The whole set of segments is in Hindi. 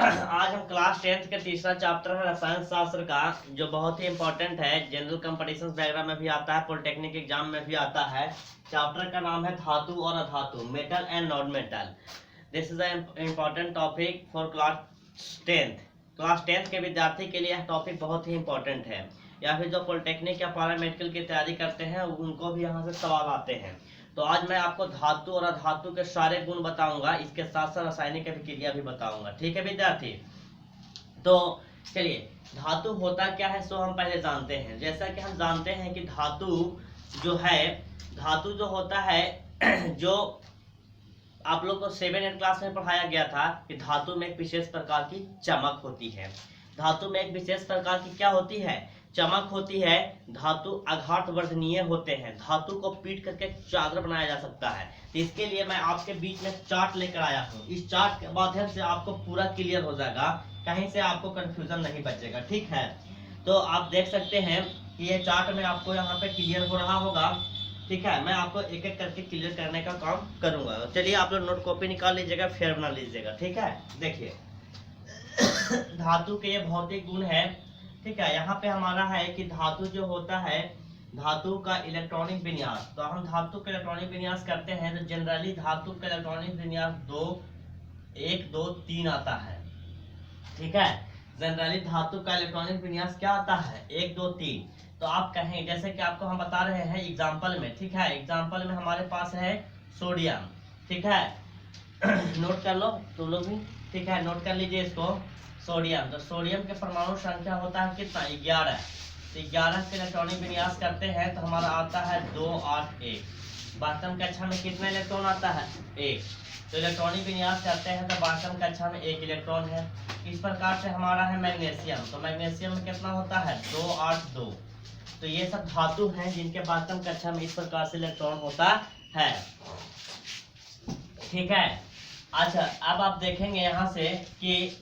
आज हम क्लास 10th के तीसरा चैप्टर है रसायन शास्त्र का, जो बहुत ही इंपॉर्टेंट है। जनरल कंपटीशन वगैरह में भी आता है, पॉलिटेक्निक एग्जाम में भी आता है। चैप्टर का नाम है धातु और अधातु, metal and non metal. This is important topic for class 10th। Class 10th के विद्यार्थी के लिए यह टॉपिक बहुत ही इंपॉर्टेंट है, या फिर जो पॉलिटेक्निक या पैरामेडिकल की तैयारी करते हैं उनको भी यहाँ से सवाल आते हैं। तो आज मैं आपको धातु और अधातु के सारे गुण बताऊंगा, इसके साथ साथ रासायनिक अभिक्रिया भी बताऊंगा। ठीक है विद्यार्थी? तो चलिए, धातु होता क्या है सो हम पहले जानते हैं। जैसा कि हम जानते हैं कि धातु जो होता है जो आप लोग को 7 क्लास में पढ़ाया गया था कि धातु में एक विशेष प्रकार की चमक होती है। धातु में एक विशेष प्रकार की क्या होती है? चमक होती है। धातु आघात वर्धनीय होते हैं, धातु को पीट करके चादर बनाया जा सकता है। तो इसके लिए मैं आपके बीच में चार्ट लेकर आया हूँ। इस चार्ट के माध्यम से आपको पूरा क्लियर हो जाएगा, कहीं से आपको कंफ्यूजन नहीं बचेगा। ठीक है, तो आप देख सकते हैं कि ये चार्ट में आपको यहाँ पे क्लियर हो रहा होगा। ठीक है, मैं आपको एक एक करके क्लियर करने का काम करूंगा। चलिए आप लोग नोट कॉपी निकाल लीजिएगा, फेयर बना लीजिएगा। ठीक है, देखिए धातु के ये भौतिक गुण है। ठीक है, यहाँ पे हमारा है कि धातु जो होता है, धातु का इलेक्ट्रॉनिक विन्यास। तो हम धातु का इलेक्ट्रॉनिक विन्यास करते हैं तो जनरली धातु का इलेक्ट्रॉनिक विन्यास 1 2 3 आता है। ठीक है, जनरली धातु का इलेक्ट्रॉनिक विन्यास क्या आता है? 1 2 3। तो आप कहें, जैसे कि आपको हम बता रहे हैं एग्जाम्पल में। ठीक है, एग्जाम्पल में हमारे पास है सोडियम। ठीक है नोट कर लो तुम लोग भी। ठीक है, नोट कर लीजिए इसको। सोडियम, तो सोडियम के परमाणु संख्या होता है कितना? 11। तो 11 के इलेक्ट्रॉनिक विन्यास करते हैं तो हमारा आता है 2 8 1। वास्तव कक्षा में कितना इलेक्ट्रॉन आता है? 1। तो इलेक्ट्रॉनिक विन्यास करते हैं तो वास्तव कक्षा में 1 इलेक्ट्रॉन है। इस प्रकार से हमारा है मैग्नीशियम। तो मैग्नीशियम में कितना होता है? 2 8 2। तो ये सब धातु हैं जिनके वास्तव कक्षा में इस प्रकार से इलेक्ट्रॉन होता है। ठीक है, अच्छा अब आप देखेंगे यहाँ से कि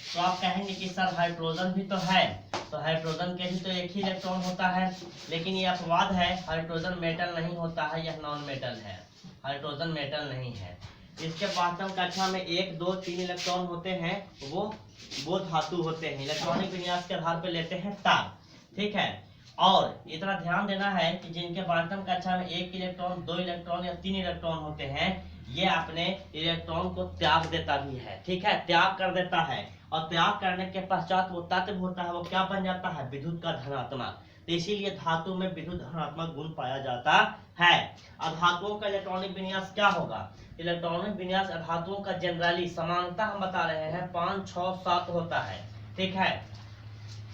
तो आप कहेंगे कि सर हाइड्रोजन भी तो है, तो हाइड्रोजन के भी तो एक ही इलेक्ट्रॉन होता है। लेकिन ये अपवाद है, हाइड्रोजन मेटल नहीं होता है, यह नॉन मेटल है। हाइड्रोजन मेटल नहीं है। इसके वास्तव कक्षा में 1 2 3 इलेक्ट्रॉन होते हैं, वो धातु होते हैं। इलेक्ट्रॉनिक विन्यास के आधार पर लेते हैं तार। ठीक है, और इतना ध्यान देना है कि जिनके वास्तव कक्षा में 1 इलेक्ट्रॉन 2 इलेक्ट्रॉन या 3 इलेक्ट्रॉन होते हैं, ये अपने इलेक्ट्रॉन को त्याग देता भी है। ठीक है, त्याग कर देता है, और त्याग करने के पश्चात वो तत्व होता है, वो क्या बन जाता है? विद्युत का धनात्मक। तो इसीलिए धातु में विद्युत धनात्मक गुण पाया जाता है। अधातुओं का इलेक्ट्रॉनिक विन्यास क्या होगा? इलेक्ट्रॉनिक विन्यास अधातुओं का जनरली समानता हम बता रहे हैं 5 6 7 होता है। ठीक है,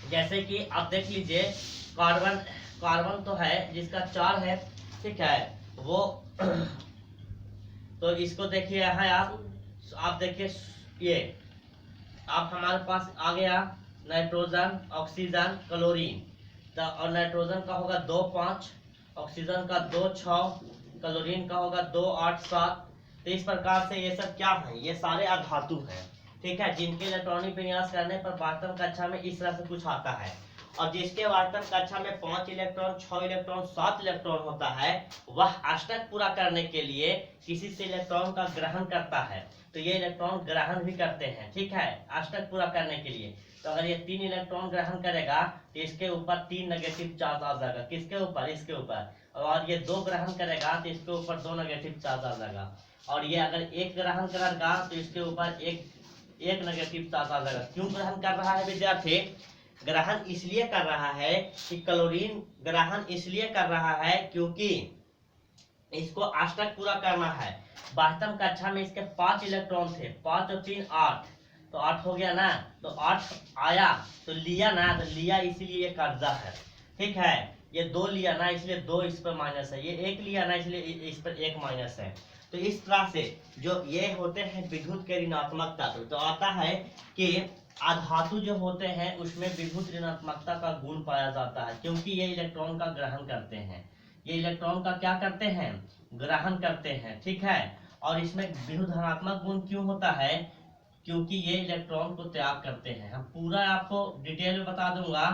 जैसे कि आप देख लीजिए कार्बन तो है जिसका 4 है। ठीक है, वो तो इसको देखिए यहाँ आप देखिए, ये आप हमारे पास आ गया नाइट्रोजन, ऑक्सीजन, क्लोरीन। तो और नाइट्रोजन का होगा 2 5, ऑक्सीजन का 2 6, क्लोरीन का होगा 2 8 7। तो इस प्रकार से ये सब क्या है? ये सारे अधातु हैं। ठीक है, जिनके इलेक्ट्रॉनिक विन्यास करने पर वास्तव कक्षा में इस तरह से कुछ आता है। और जिसके वास्तव कक्षा में 5 इलेक्ट्रॉन 6 इलेक्ट्रॉन 7 इलेक्ट्रॉन होता है, वह अष्टक पूरा करने के लिए किसी से इलेक्ट्रॉन का ग्रहण करता है। तो ये इलेक्ट्रॉन ग्रहण भी करते हैं। ठीक है, अष्टक पूरा करने के लिए। तो अगर ये 3 इलेक्ट्रॉन ग्रहण करेगा तो इसके ऊपर 3 नेगेटिव चार्ज आ जाएगा। किसके ऊपर? इसके ऊपर। और ये 2 ग्रहण करेगा तो इसके ऊपर 2 नेगेटिव चार्ज आ जाएगा। और ये अगर 1 ग्रहण करेगा तो इसके ऊपर एक नेगेटिव चार्ज आ जाएगा। क्यों ग्रहण कर रहा है विद्यार्थी? ग्रहण इसलिए कर रहा है कि क्लोरीन ग्रहण इसलिए कर रहा है क्योंकि इसको अष्टक पूरा करना है। वास्तव कक्षा में इसके 5 इलेक्ट्रॉन थे, 5 और 3 8, तो 8 हो गया ना। तो 8 आया तो लिया ना, तो लिया इसलिए ये कब्जा है। ठीक है, ये 2 लिया ना इसलिए 2 इस पर माइनस है, ये 1 लिया ना इसलिए इस पर 1 माइनस है। तो इस तरह से जो ये होते हैं विद्युत के ऋणात्मक तत्व। तो आता है कि अधातु जो होते हैं उसमें विद्युत ऋणात्मकता का गुण पाया जाता है, क्योंकि ये इलेक्ट्रॉन का ग्रहण करते हैं। ये इलेक्ट्रॉन का क्या करते हैं? ग्रहण करते हैं। ठीक है, और इसमें विद्युत धनात्मक गुण क्यों होता है? क्योंकि ये इलेक्ट्रॉन को त्याग करते हैं। हम पूरा आपको डिटेल में बता दूंगा।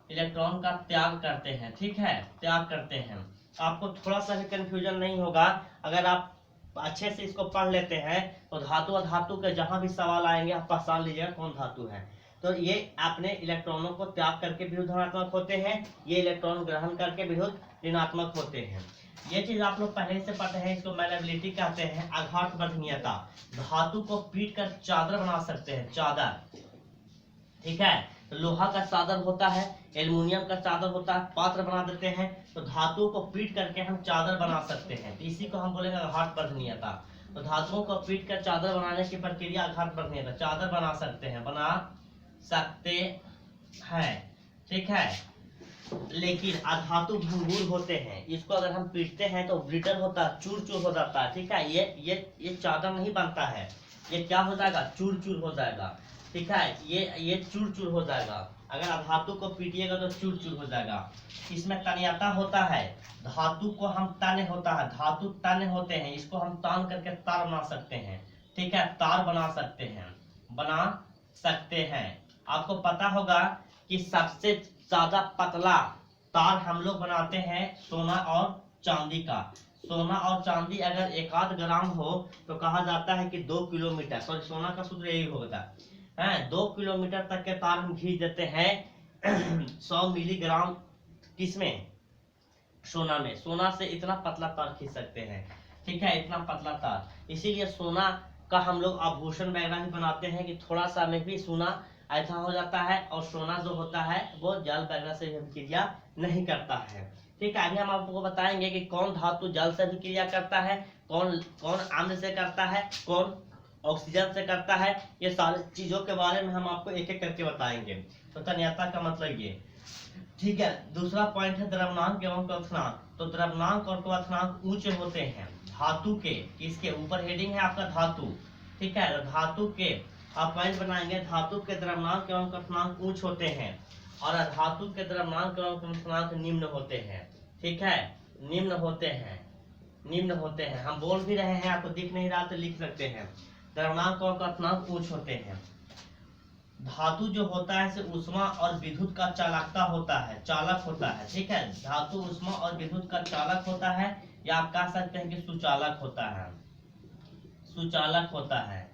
इलेक्ट्रॉन का त्याग करते हैं। ठीक है, त्याग करते हैं। आपको थोड़ा सा भी कंफ्यूजन नहीं होगा। अगर आप अच्छे से इसको पढ़ लेते हैं तो धातु और धातु के जहां भी सवाल आएंगे आप पहचान लीजिएगा कौन धातु है। तो ये अपने इलेक्ट्रॉनों को त्याग करके विरुद्ध धनात्मक होते हैं, ये इलेक्ट्रॉन ग्रहण करके विरुद्ध ऋणात्मक होते हैं। ये चीज आप लोग पहले से पढ़े हैं, इसको मैलेबिलिटी कहते हैं, आघात वर्धनीयता। धातु को पीट कर चादर बना सकते हैं, चादर, ठीक है। तो लोहा का चादर होता है, एल्युमिनियम का चादर होता है, पात्र बना देते हैं। तो धातु को पीट करके हम चादर बना सकते हैं, तो इसी को हम बोलेंगे आघात वर्धनीयता। तो धातुओं को पीट कर चादर बनाने की प्रक्रिया आघात वर्धनीयता, चादर बना सकते हैं, बना सकते हैं, ठीक है। लेकिन अधातु भंगुर होते हैं, इसको अगर हम पीटते हैं तो ब्रिटल होता है, चूर चूर हो जाता है, ठीक है। ये चादर नहीं बनता है, ये क्या हो जाएगा, चूर चूर हो जाएगा, ठीक है। ये चूर चूर हो जाएगा, अगर धातु को पीटिएगा तो चूर चूर हो जाएगा। इसमें तन्यता होता है, धातु को हम तन्य होता है, धातु तन्य होते हैं, इसको हम तान करके तार बना सकते हैं, ठीक है, तार बना सकते हैं, बना सकते हैं। आपको पता होगा कि सबसे ज्यादा पतला तार हम लोग बनाते हैं सोना और चांदी का। सोना और चांदी अगर 1 ग्राम हो तो कहा जाता है कि 2 किलोमीटर, सॉरी सोना का सूत्र यही होता है, 2 किलोमीटर तक के तार हम खींच देते हैं 100 मिलीग्राम किसमें, सोना में। सोना से इतना पतला तार खींच सकते हैं, ठीक है, इतना पतला तार। इसीलिए सोना का हम लोग आभूषण वगैरह भी बनाते हैं कि थोड़ा सा में भी सोना ऐसा हो जाता है, और सोना जो होता है वो जल वगैरह से भी क्रिया नहीं करता है, ठीक है। अभी हम आपको बताएंगे कि कौन धातु जल से भी क्रिया करता है, कौन कौन अम्ल से करता है, कौन ऑक्सीजन से करता है। ये सारी चीजों के बारे में हम आपको एक एक करके बताएंगे। तो तन्यता का मतलब ये, ठीक है। दूसरा पॉइंट है द्रव्यमानक एवं क्वथनांक। तो द्रव्यमानक और क्वथनांक ऊंचे होते हैं धातु के, इसके ऊपर हेडिंग है आपका धातु, ठीक है। धातु के आप पॉइंट बनाएंगे, धातु के द्रव्यमानक एवं क्वथनांक उच्च होते हैं और अधातु के द्रव्यमानक एवं क्वथनांक निम्न होते हैं, ठीक है, निम्न होते हैं, निम्न होते हैं। हम बोल भी रहे हैं, आपको दिख नहीं रहा तो लिख सकते हैं, द्रव्यमानक और क्वथनांक उच्च होते हैं। धातु जो होता है से ऊष्मा और विद्युत का चालकता होता है, चालक होता है, ठीक है। धातु ऊष्मा और विद्युत का चालक होता है, या आप कह सकते हैं कि सुचालक होता है, सुचालक होता है,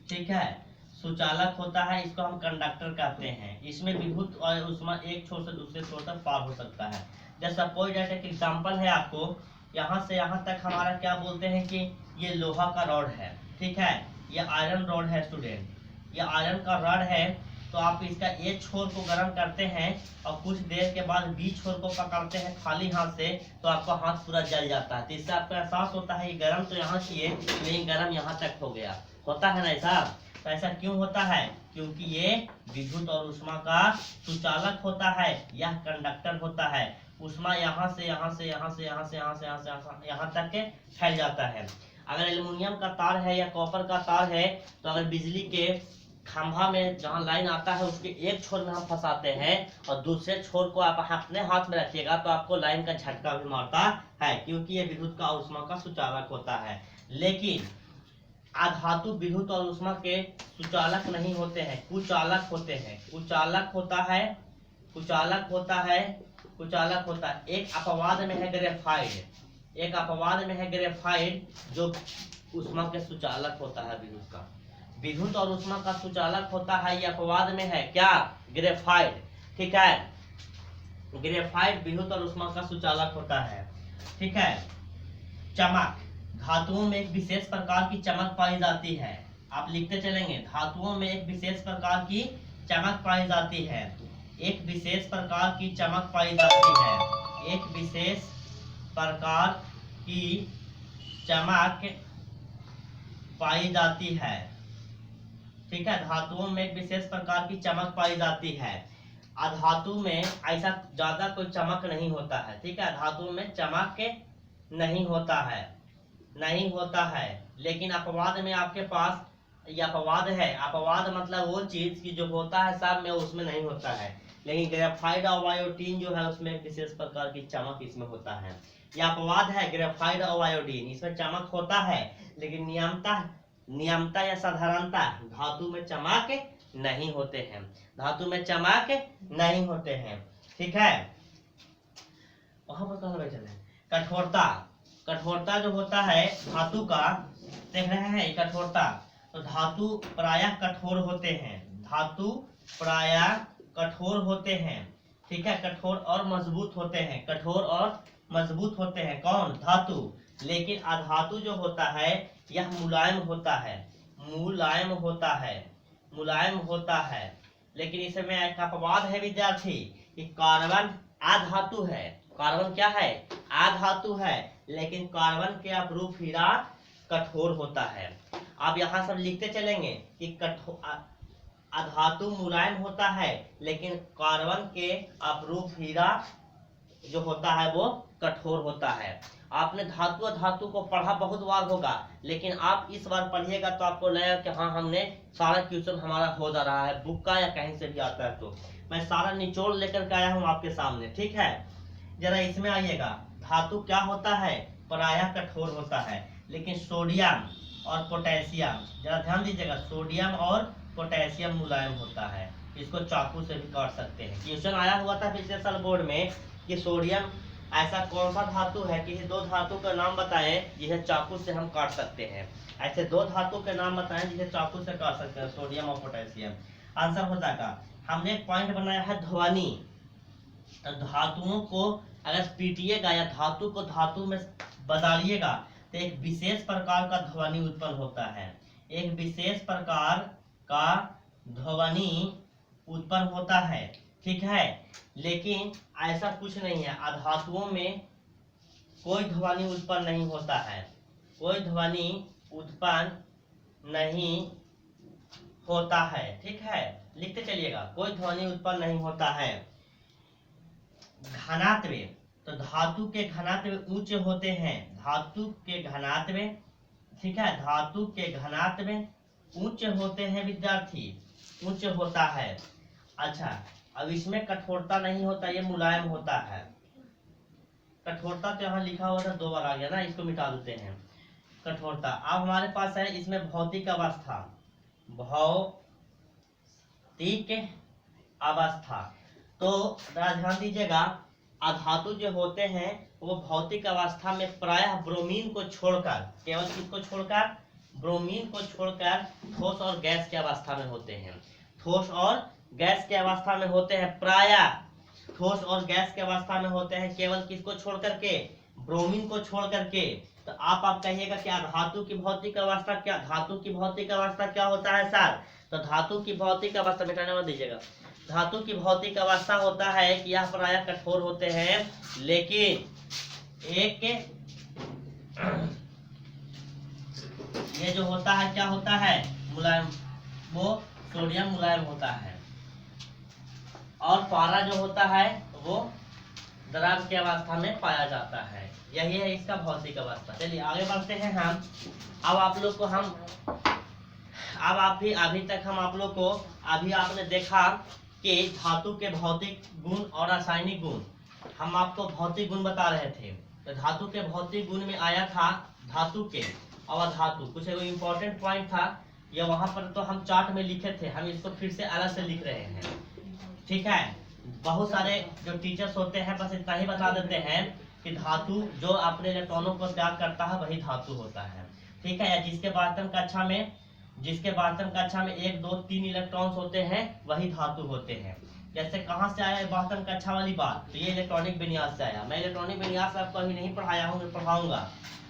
ठीक है, सुचालक होता है। इसको हम कंडक्टर कहते हैं। इसमें विद्युत और ऊष्मा एक छोर से दूसरे छोर तक पार हो सकता है। जैसे सपोज दैट एक एग्जांपल है आपको, यहाँ से यहाँ तक हमारा क्या बोलते हैं कि ये लोहा का रॉड है, ठीक है, ये आयरन रॉड है स्टूडेंट, ये आयरन का रॉड है। तो आप इसका एक छोर को गर्म करते हैं और कुछ देर के बाद बी छोर को पकड़ते हैं खाली हाथ से, तो आपका हाथ पूरा जल जाता है। तो इससे आपको एहसास होता है ये गर्म तो यहाँ किए लेकिन गर्म यहाँ तक हो गया, होता है ना ऐसा। तो ऐसा क्यों होता है, क्योंकि ये विद्युत और ऊष्मा का सुचालक होता है, यह कंडक्टर होता है। ऊष्मा यहाँ से यहाँ से यहाँ से यहाँ से यहाँ से यहाँ से यहाँ तक के फैल जाता है। अगर एल्युमिनियम का तार है या कॉपर का तार है, तो अगर बिजली के खंभा में जहाँ लाइन आता है उसके एक छोर में हम फंसाते हैं और दूसरे छोर को आप अपने हाथ में रखिएगा तो आपको लाइन का झटका भी मारता है, क्योंकि ये विद्युत का ऊष्मा का सुचालक होता है। लेकिन अधातु विद्युत और ऊष्मा के सुचालक नहीं होते हैं, कुचालक होते हैं। कुचालक होता है, कुचालक होता है, कुचालक होता है। एक अपवाद में है ग्रेफाइड, एक अपवाद में है ग्रेफाइड जो ऊष्मा के सुचालक होता है, विद्युत का, विद्युत और ऊष्मा का सुचालक होता है। ये अपवाद में है क्या, ग्रेफाइड, ठीक है, ग्रेफाइड विद्युत और ऊष्मा का सुचालक होता है, ठीक है। चमक, धातुओं में एक विशेष प्रकार की चमक पाई जाती है। आप लिखते चलेंगे, धातुओं में एक विशेष प्रकार की चमक पाई जाती है, एक विशेष प्रकार की चमक पाई जाती है, एक विशेष प्रकार की चमक पाई जाती है, ठीक है। धातुओं में एक विशेष प्रकार की चमक पाई जाती है। अधातु में ऐसा ज्यादा कोई चमक नहीं होता है, ठीक है, धातु में चमक नहीं होता है, नहीं होता है। लेकिन अपवाद में आपके पास ये अपवाद है, अपवाद मतलब वो चीज की जो होता है सब में उसमें नहीं होता है। लेकिन ग्रेफाइड और आयोडीन जो है उसमें एक विशेष प्रकार की चमक इसमें होता है। यह अपवाद है ग्रेफाइड और आयोडीन, इसमें चमक होता है, लेकिन नियमता या साधारणता धातु में चमक नहीं होते हैं, धातु में चमक नहीं होते हैं, ठीक है। वहां पर कहाँ बैठे हैं, कठोरता, कठोरता जो होता है धातु का देख रहे हैं ये कठोरता। तो धातु प्रायः कठोर होते हैं, धातु प्रायः कठोर होते हैं, ठीक है, कठोर और मजबूत होते हैं, कठोर और मजबूत होते हैं कौन? धातु। लेकिन अधातु जो होता है यह मुलायम होता है, मुलायम होता है, मुलायम होता है। लेकिन इसमें एक अपवाद है विद्यार्थी कि कार्बन अधातु है, कार्बन क्या है? अधातु है, लेकिन कार्बन के अपरूप हीरा कठोर होता है। आप यहाँ सब लिखते चलेंगे कि अधातु मुलायम होता है, लेकिन कार्बन के अपरूप हीरा जो होता है वो कठोर होता है। आपने धातु अधातु को पढ़ा बहुत बार होगा, लेकिन आप इस बार पढ़िएगा तो आपको लगेगा कि हाँ हमने सारा क्वेश्चन हमारा हो जा रहा है बुक का या कहीं से भी आता है। तो मैं सारा निचोड़ लेकर के आया हूँ आपके सामने, ठीक है। जरा इसमें आइएगा, धातु क्या होता है? प्रायः कठोर होता है, लेकिन सोडियम और पोटेशियम, जरा ध्यान दीजिएगा, सोडियम और पोटेशियम मुलायम होता है। इसको चाकू से भी काट सकते हैं। क्वेश्चन आया हुआ था पिछले साल बोर्ड में कि सोडियम ऐसा कौन सा धातु है कि दो धातु का नाम बताएं जिसे चाकू से हम काट सकते हैं। ऐसे दो धातु के नाम बताएं जिसे चाकू से काट सकते हैं, सोडियम और पोटेशियम। आंसर हो जाएगा, हमने पॉइंट बनाया है ध्वनि। तो धातुओं को अगर पीटिएगा या धातु को धातु में बदलिएगा तो एक विशेष प्रकार का ध्वनि उत्पन्न होता है, एक विशेष प्रकार का ध्वनि उत्पन्न होता है, ठीक है। लेकिन ऐसा कुछ नहीं है, अधातुओं में कोई ध्वनि उत्पन्न नहीं होता है, कोई ध्वनि उत्पन्न नहीं होता है, ठीक है। लिखते चलिएगा, कोई ध्वनि उत्पन्न नहीं होता है। घनत्व, तो धातु के घनत्व ऊंचे होते हैं, धातु के घनत्व, ठीक है, धातु के घनत्व ऊंचे होते हैं विद्यार्थी, ऊंचे होता है। अच्छा, अब इसमें कठोरता नहीं होता, ये मुलायम होता है। कठोरता तो यहाँ लिखा हुआ था, दो बार आ गया ना, इसको मिटा देते हैं। कठोरता अब हमारे पास है, इसमें भौतिक अवस्था, भौतिक अवस्था। तो ध्यान दीजिएगा, अधातु जो होते हैं वो भौतिक अवस्था में प्रायः ब्रोमीन को छोड़कर, केवल किसको छोड़कर? ब्रोमीन को छोड़कर ठोस और गैस की अवस्था में होते हैं, ठोस और गैस की अवस्था में होते हैं, प्रायः ठोस और गैस की अवस्था में होते हैं। केवल किसको छोड़ करके? ब्रोमीन को छोड़ करके। तो आप कहिएगा कि धातु की भौतिक अवस्था क्या, धातु की भौतिक अवस्था क्या होता है सर? तो धातु की भौतिक अवस्था, मिटाने मत दीजिएगा, धातु की भौतिक अवस्था होता है कि यह प्रायः कठोर होते हैं, लेकिन एक ये जो होता है क्या होता है? मुलायम, वो सोडियम मुलायम होता है। और पारा जो होता है वो द्रव की अवस्था में पाया जाता है। यही है इसका भौतिक अवस्था। चलिए आगे बढ़ते हैं हम। अब आप लोग को हम अभी तक हम आप लोग को अभी आपने देखा कि धातु के भौतिक गुण और रासायनिक गुण, हम आपको भौतिक गुण बता रहे थे। तो धातु के भौतिक गुण में आया था धातु के और धातु, कुछ एक इम्पोर्टेंट पॉइंट था, ये वहां पर तो हम चार्ट में लिखे थे, हम इसको फिर से अलग से लिख रहे हैं, ठीक है। बहुत सारे जो टीचर्स होते हैं बस इतना ही बता देते हैं कि धातु जो अपने इलेक्ट्रॉनों को त्याग करता है वही धातु होता है, ठीक है। या जिसके बातम कक्षा में 1 2 3 इलेक्ट्रॉन्स होते हैं वही धातु होते हैं। जैसे कहाँ से आया बातम कक्षा वाली बात? तो ये इलेक्ट्रॉनिक विन्यास से आया। मैं इलेक्ट्रॉनिक विन्यास आपको अभी नहीं पढ़ाया हूँ, मैं पढ़ाऊंगा।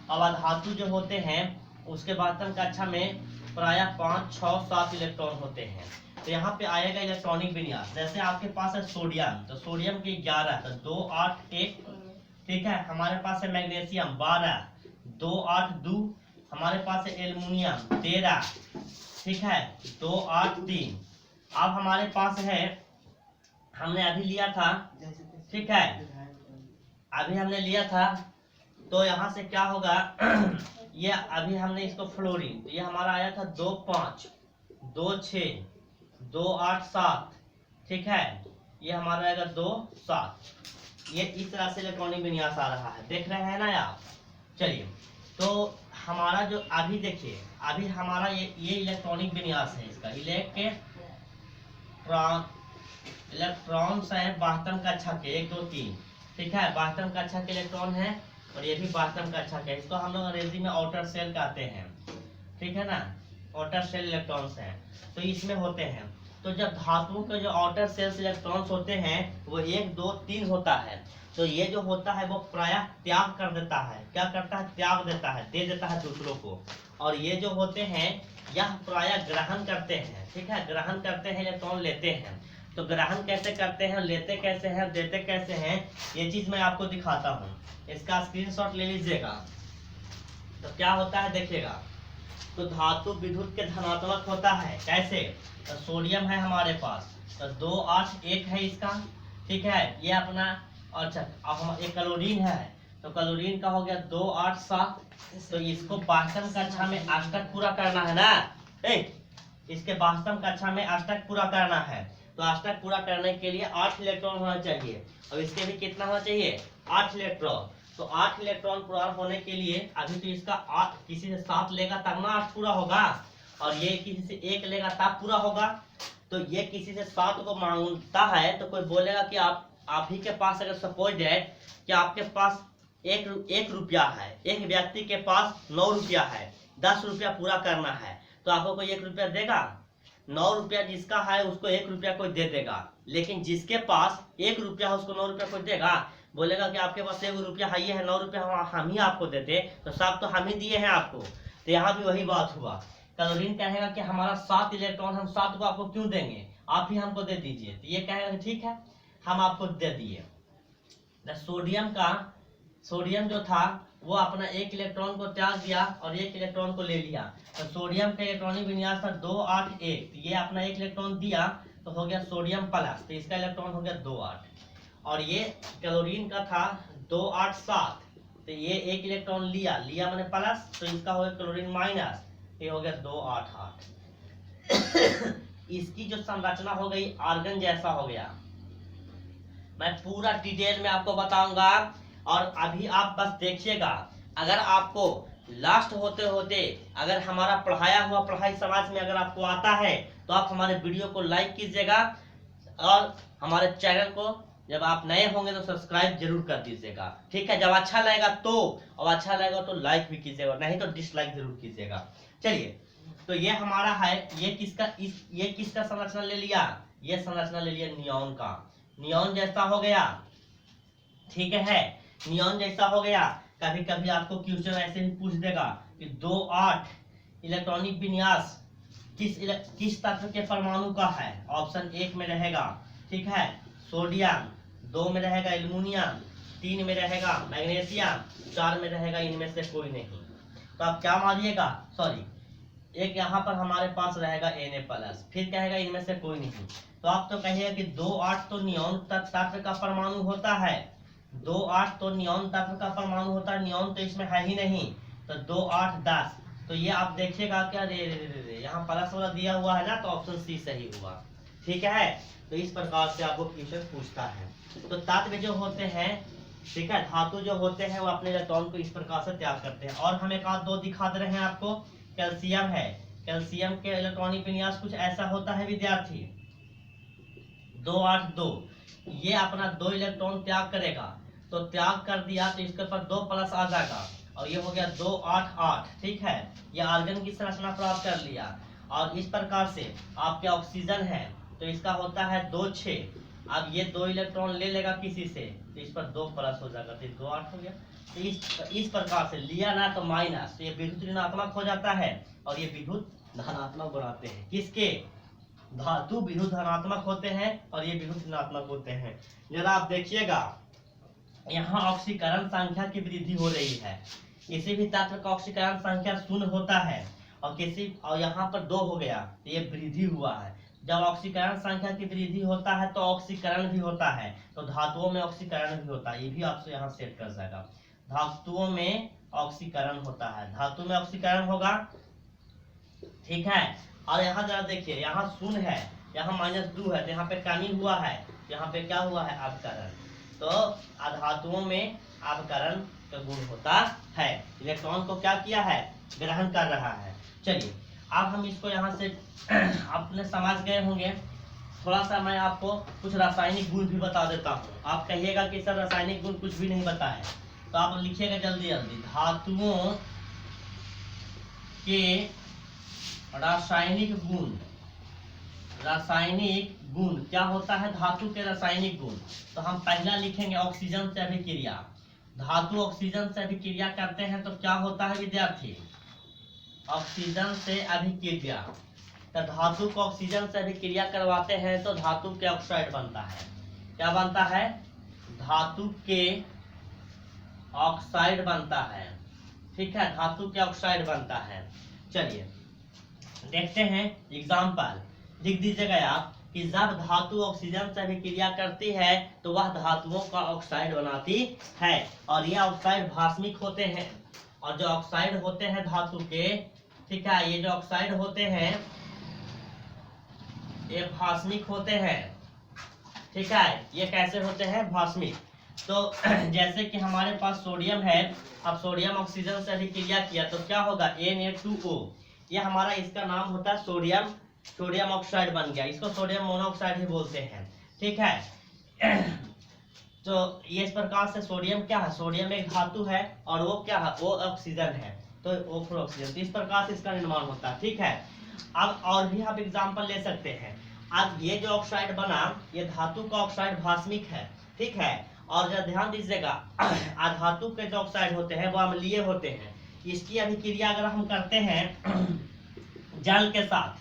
अब धातु जो होते हैं उसके बातम कक्षा में प्रायः 5 6 7 इलेक्ट्रॉन होते हैं। तो यहाँ पे आएगा इलेक्ट्रॉनिक विन्यास। जैसे आपके पास है सोडियम, तो सोडियम के 11, तो 2 8 1, ठीक है। हमारे पास है मैग्नीशियम 12, 2 8 2। हमारे पास है एल्युमिनियम 13, ठीक है, 2 8 3। अब हमारे पास है, हमने अभी लिया था, ठीक है, अभी हमने लिया था, तो यहाँ से क्या होगा ये अभी हमने इसको फ्लोरीन, तो ये हमारा आया था 2 5 2 6 2 8 7, ठीक है। ये हमारा आएगा 2 7। ये इस तरह से इलेक्ट्रॉनिक विन्यास आ रहा है, देख रहे हैं ना आप। चलिए, तो हमारा जो अभी देखिए, अभी हमारा ये इलेक्ट्रॉनिक विन्यास है इसका। इलेक्ट्रॉन्स है बाह्यतम कक्षा के 1 2 3, ठीक है, बाह्यतम कक्षा के इलेक्ट्रॉन है और ये भी बाह्यतम कक्षा के। इसको हम लोग अंग्रेजी में आउटर सेल कहते हैं, ठीक है ना, आउटर शेल इलेक्ट्रॉन्स हैं, तो इसमें होते हैं। तो जब धातुओं के जो आउटर शेल इलेक्ट्रॉन्स होते हैं वो 1 2 3 होता है, तो ये जो होता है वो प्रायः त्याग कर देता है। क्या करता है? त्याग देता है, दे देता है दूसरों को। और ये जो होते हैं यह प्रायः ग्रहण करते हैं। ठीक है, ग्रहण करते हैं, इलेक्ट्रॉन लेते हैं। तो ग्रहण कैसे करते हैं, लेते कैसे हैं, देते कैसे हैं, ये चीज मैं आपको दिखाता हूँ। इसका स्क्रीनशॉट ले लीजिएगा। तो क्या होता है देखिएगा, तो धातु विद्युत के धनात्मक होता है। कैसे? तो सोडियम है हमारे पास, तो 2 8 1 है इसका। ठीक है, ये अपना, अच्छा अब हम एक क्लोरीन है, तो क्लोरीन का हो गया 2 8 7। तो इसको 12वीं कक्षा में अष्टक पूरा करना है ना, इसके 12वीं कक्षा में अष्टक पूरा करना है। तो अष्टक पूरा करने के लिए 8 इलेक्ट्रॉन होना चाहिए, और इसके भी कितना होना चाहिए? 8 इलेक्ट्रॉन। तो 8 इलेक्ट्रॉन पूरा होने के लिए अभी तो इसका 8 किसी से 7 लेगा तब ना 8 पूरा होगा, और ये किसी से 1 लेगा तब पूरा होगा। तो ये किसी से 7 को मांगता है, तो कोई बोलेगा कि आप ही के पास, अगर सपोज दैट कि आपके पास 1 रुपया है, एक व्यक्ति के पास 9 रुपया है, 10 रुपया पूरा करना है, तो आपको कोई 1 रुपया देगा? 9 रुपया जिसका है उसको 1 रुपया कोई दे देगा, लेकिन जिसके पास 1 रुपया है उसको 9 रुपया कोई देगा? बोलेगा कि आपके पास 1 रुपया है, ये है 9 रुपया हम ही आपको देते, तो सब तो हम ही दिए हैं आपको। तो यहाँ भी वही बात हुआ। क्लोरीन कहेगा कि हमारा 7 इलेक्ट्रॉन, हम 7 को आपको क्यों देंगे, आप ही हमको दे दीजिए। तो ये कहेगा ठीक है, हम आपको दे दिए। सोडियम जो था वो अपना 1 इलेक्ट्रॉन को त्याग दिया और 1 इलेक्ट्रॉन को ले लिया। तो सोडियम का इलेक्ट्रॉनिक विन्यास था 2 8 1। ये अपना 1 इलेक्ट्रॉन दिया तो हो गया सोडियम प्लस, तो इसका इलेक्ट्रॉन हो गया 2 8। और ये क्लोरीन का था 2 8 7, तो ये 1 इलेक्ट्रॉन लिया मैंने प्लस, तो इसका हो गया क्लोरीन माइनस, ये हो गया 2 8 8। इसकी जो संरचना हो गई आर्गन जैसा हो गया। मैं पूरा डिटेल में आपको बताऊंगा, और अभी आप बस देखिएगा। अगर आपको लास्ट होते होते अगर हमारा पढ़ाया हुआ पढ़ाई समाज में अगर आपको आता है, तो आप हमारे वीडियो को लाइक कीजिएगा, और हमारे चैनल को जब आप नए होंगे तो सब्सक्राइब जरूर कर दीजिएगा। ठीक है, जब अच्छा लगेगा तो, और अच्छा लगेगा तो लाइक भी कीजिएगा, नहीं तो डिसलाइक जरूर कीजिएगा। चलिए, तो ये हमारा है, ये किसका संरचना ले लिया? ये संरचना ले लिया नियॉन का। नियॉन जैसा हो गया, ठीक है, नियॉन जैसा हो गया। कभी कभी आपको क्वेश्चन ऐसे भी पूछ देगा कि 2 8 इलेक्ट्रॉनिक विन्यास किस तत्व के परमाणु का है? ऑप्शन 1 में रहेगा, ठीक है, सोडियम, 2 में रहेगा एल्युमिनियम, 3 में रहेगा मैग्नीशियम, 4 में रहेगा इनमें से कोई नहीं। तो आप क्या मानिएगा, सॉरी, एक यहाँ पर हमारे पास रहेगा Na+, फिर कहेगा इनमें से कोई नहीं। तो आप तो कहिएगा कि 2 8 तो नियॉन तत्व का परमाणु होता है, 2 8 तो नियॉन तत्व का परमाणु होता है, नियॉन तो इसमें है ही नहीं। तो 2 8 10, तो ये आप देखिएगा क्या, रे यहाँ प्लस वाला दिया हुआ है ना, तो ऑप्शन सी सही हुआ। ठीक है, तो इस प्रकार से आपको क्वेश्चन पूछता है। तो तत्व जो होते हैं, ठीक है, धातु जो होते हैं वो अपने इलेक्ट्रॉन को इस प्रकार से त्याग करते हैं। और हम एक आध दो दिखा दे रहे हैं आपको। कैल्शियम है, कैल्शियम के इलेक्ट्रॉनिक विन्यास कुछ ऐसा होता है विद्यार्थी, 2 8 2। ये अपना 2 इलेक्ट्रॉन त्याग करेगा, तो त्याग कर दिया तो इसके ऊपर 2 प्लस आ जाएगा, और ये हो गया 2 8 8। ठीक है, ये आर्गन की संरचना प्राप्त कर लिया। और इस प्रकार से आपके ऑक्सीजन है, तो इसका होता है 2 6। अब ये 2 इलेक्ट्रॉन ले लेगा किसी से, तो इस पर 2 प्लस हो जाएगा, तो 2 8 हो गया। तो इस प्रकार से लिया ना तो माइनस, तो ये विद्युत ऋणात्मक हो जाता है, और ये विद्युत धनात्मक बनाते हैं। किसके? धातु विद्युत धनात्मक होते हैं और ये विद्युत ऋणात्मक होते हैं। जरा आप देखिएगा, यहाँ ऑक्सीकरण संख्या की वृद्धि हो रही है। किसी भी तत्व का ऑक्सीकरण संख्या 0 होता है, और यहाँ पर 2 हो गया, तो ये वृद्धि हुआ है। जब ऑक्सीकरण संख्या की वृद्धि होता है तो ऑक्सीकरण भी होता है, तो धातुओं में ऑक्सीकरण भी होता है। ये भी आपसे यहाँ सेट कर जाएगा, धातुओं में ऑक्सीकरण होता है, धातु में ऑक्सीकरण होगा। ठीक है, और यहाँ जरा देखिए, यहाँ 0 है, यहाँ -2 है, तो यहाँ पे कमी हुआ है, यहाँ पे क्या हुआ है, अपकरण। तो अधातुओं में अपकरण का गुण होता है। इलेक्ट्रॉन को क्या किया है, ग्रहण कर रहा है। चलिए, अब हम इसको यहाँ से अपने समझ गए होंगे। थोड़ा सा मैं आपको कुछ रासायनिक गुण भी बता देता हूँ। आप कहिएगा कि सर रासायनिक गुण कुछ भी नहीं बताए, तो आप लिखिएगा जल्दी जल्दी। धातुओं के रासायनिक गुण। रासायनिक गुण क्या होता है? धातु के रासायनिक गुण। तो हम पहला लिखेंगे ऑक्सीजन से अभिक्रिया। धातु ऑक्सीजन से अभिक्रिया करते हैं तो क्या होता है विद्यार्थी? ऑक्सीजन से अभिक्रिया। तो धातु को ऑक्सीजन से अभिक्रिया करवाते हैं तो धातु के ऑक्साइड बनता है। क्या बनता है? धातु के ऑक्साइड बनता है। ठीक है, धातु के ऑक्साइड बनता है। चलिए देखते हैं एग्जाम्पल। लिख दीजिएगा आप कि जब धातु ऑक्सीजन से अभिक्रिया करती है तो वह धातुओं का ऑक्साइड बनाती है और ये ऑक्साइड भास्मिक होते हैं। और जो ऑक्साइड होते हैं धातु के, ठीक है, ये जो ऑक्साइड होते हैं ये भास्मिक होते हैं। ठीक है, ये कैसे होते हैं? भास्मिक। तो जैसे कि हमारे पास सोडियम है, अब सोडियम ऑक्सीजन से अभिक्रिया किया तो क्या होगा? Na2O। ये हमारा इसका नाम होता है सोडियम ऑक्साइड बन गया। इसको सोडियम मोनोऑक्साइड ही बोलते हैं। ठीक है, तो ये इस प्रकार से सोडियम क्या है? सोडियम एक धातु है और वो क्या है? वो ऑक्सीजन है, तो O फोर ऑक्सीजन। तो इस प्रकार से इसका निर्माण होता है। ठीक है, अब और भी आप एग्जाम्पल ले सकते हैं। अब ये जो ऑक्साइड बना, ये धातु का ऑक्साइड भास्मिक है। ठीक है, और जब ध्यान दीजिएगा धातु के जो ऑक्साइड होते हैं वो अम्लीय होते हैं। इसकी अभिक्रिया अगर हम करते हैं जल के साथ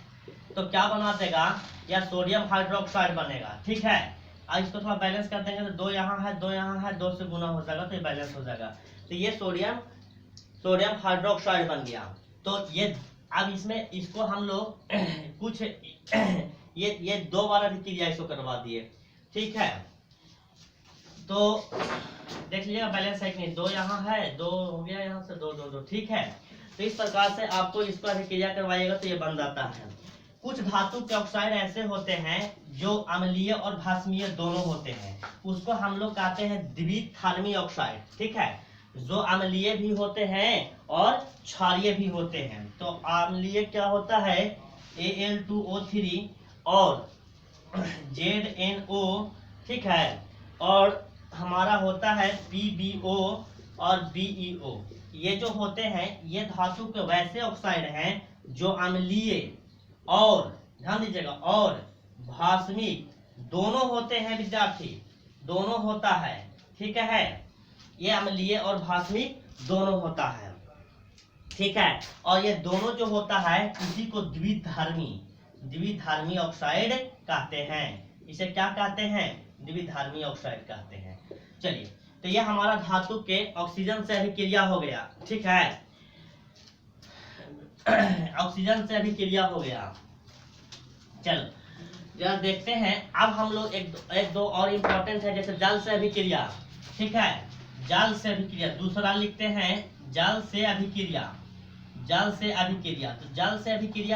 तो क्या बना देगा? या सोडियम हाइड्रोक्साइड बनेगा। ठीक है, अब इसको थोड़ा बैलेंस कर देंगे तो 2 यहाँ है, 2 यहाँ है, 2 से गुना हो जाएगा तो ये बैलेंस हो जाएगा। तो ये सोडियम हाइड्रोक्साइड बन गया। तो ये अब इसमें इसको हम लोग कुछ ये 2 बार अभिक्रिया इसको करवा दिए। ठीक है, तो देख लीजिएगा बैलेंस है कि नहीं। 2 यहाँ है, 2 हो गया, यहाँ से 2 2 2। ठीक है, तो इस प्रकार से आपको इसको अभिक्रिया करवाइएगा तो ये बन जाता है। कुछ धातु के ऑक्साइड ऐसे होते हैं जो अम्लीय और भास्मीय दोनों होते हैं, उसको हम लोग कहते हैं द्विथार्मी ऑक्साइड। ठीक है, जो अम्लीय भी होते हैं और क्षारीय भी होते हैं। तो अम्लीय क्या होता है? Al2O3 और ZNO। ठीक है, और हमारा होता है PbO और BeO। ये जो होते हैं ये धातु के वैसे ऑक्साइड हैं जो अम्लीय और, ध्यान दीजिएगा, और भास्मिक दोनों होते हैं विद्यार्थी, दोनों होता है। ठीक है, ये अम्लीय और भास्मिक दोनों होता है। ठीक है, और ये दोनों जो होता है इसी को द्विधार्मी ऑक्साइड कहते हैं। इसे क्या कहते हैं? द्विधार्मी ऑक्साइड कहते हैं। चलिए, तो ये हमारा धातु के ऑक्सीजन से अभिक्रिया हो गया। ठीक है, ऑक्सीजन से अभिक्रिया हो गया। चलो जरा देखते हैं। अब हम लोग एक दो और इम्पोर्टेंट है, जैसे जल से अभिक्रिया। ठीक है, जल से अभिक्रिया दूसरा लिखते हैं, जल से अभिक्रिया। जल से अभिक्रिया, तो जल से अभिक्रिया